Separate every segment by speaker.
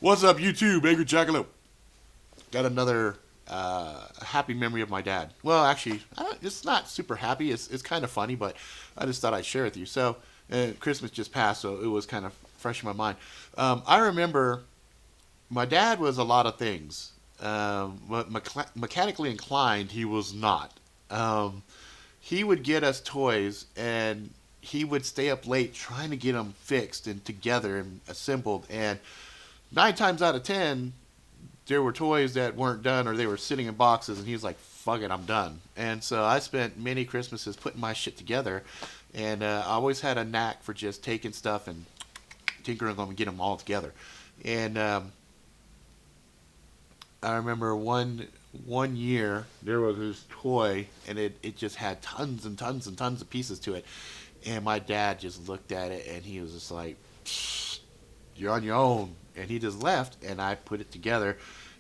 Speaker 1: What's up, YouTube? Angry Jackalope. Got another happy memory of my dad. Well, actually, it's not super happy. It's kind of funny, but I just thought I'd share with you. So, Christmas just passed, so it was kind of fresh in my mind. I remember my dad was a lot of things. But mechanically inclined, he was not. Um, he would get us toys, and he would stay up late trying to get them fixed and together and assembled. And 9 times out of 10, there were toys that weren't done or they were sitting in boxes, and he was like, fuck it, I'm done. And so I spent many Christmases putting my shit together, and I always had a knack for just taking stuff and tinkering them and get them all together. And I remember one year there was this toy, and it just had tons and tons and tons of pieces to it. And my dad just looked at it, and he was just like, "You're on your own." And he just left, and I put it together.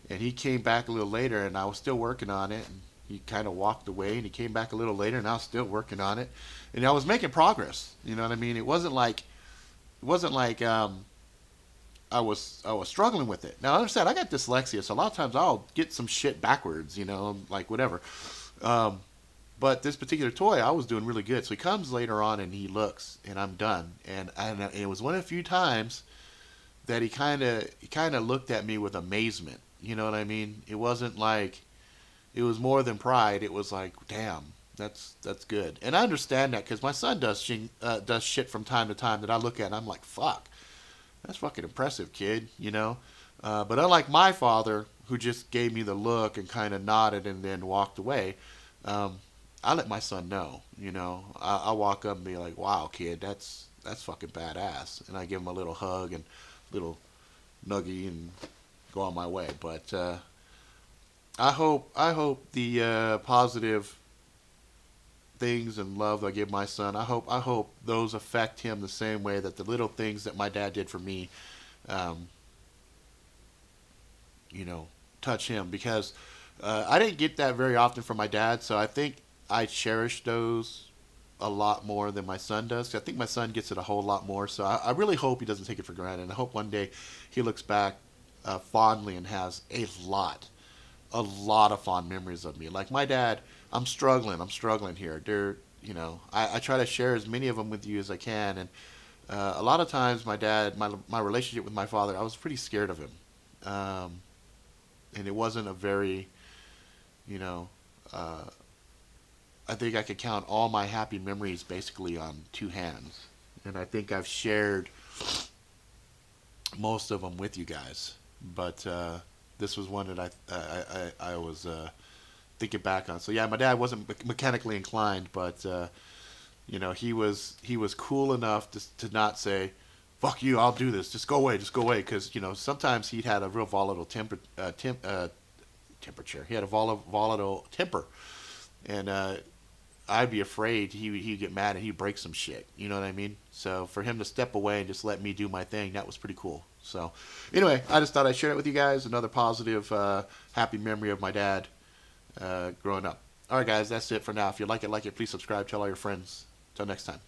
Speaker 1: And he came back a little later, and I was still working on it. And he kind of walked away, and he came back a little later, and I was still working on it. And I was making progress. You know what I mean? It wasn't like I was struggling with it. Now, I understand I got dyslexia, so a lot of times I'll get some shit backwards. Like whatever. Um, but this particular toy, I was doing really good. So he comes later on, and he looks, and I'm done. And it was one of the few times that he kind of looked at me with amazement. You know what I mean? It wasn't like it was more than pride. It was like, damn, that's good. And I understand that because my son does shit from time to time that I look at and I'm like, fuck, that's fucking impressive, kid. But unlike my father, who just gave me the look and kind of nodded and then walked away, um, I let my son know. I walk up and be like, wow, kid, that's fucking badass, and I give him a little hug and little nuggy and go on my way. But I hope the positive things and love I give my son, I hope those affect him the same way that the little things that my dad did for me, um, you know, touch him because I didn't get that very often from my dad. So I think I cherish those a lot more than my son does. I think my son gets it a whole lot more. So I really hope he doesn't take it for granted. And I hope one day he looks back fondly and has a lot of fond memories of me. Like my dad, I'm struggling here. I try to share as many of them with you as I can. And a lot of times, my dad, my relationship with my father, I was pretty scared of him. Um, and it wasn't a very, you know, uh, I think I could count all my happy memories basically on two hands. And I think I've shared most of them with you guys. But this was one that I was thinking back on. So yeah, my dad wasn't mechanically inclined, but he was cool enough to not say, "Fuck you, I'll do this. Just go away." Because sometimes he had a real volatile temperature. He had a volatile temper, and I'd be afraid he'd get mad and he'd break some shit. You know what I mean? So for him to step away and just let me do my thing, that was pretty cool. So anyway, I just thought I'd share it with you guys. Another positive, happy memory of my dad growing up. All right, guys, that's it for now. If you like it, please subscribe. Tell all your friends. Till next time.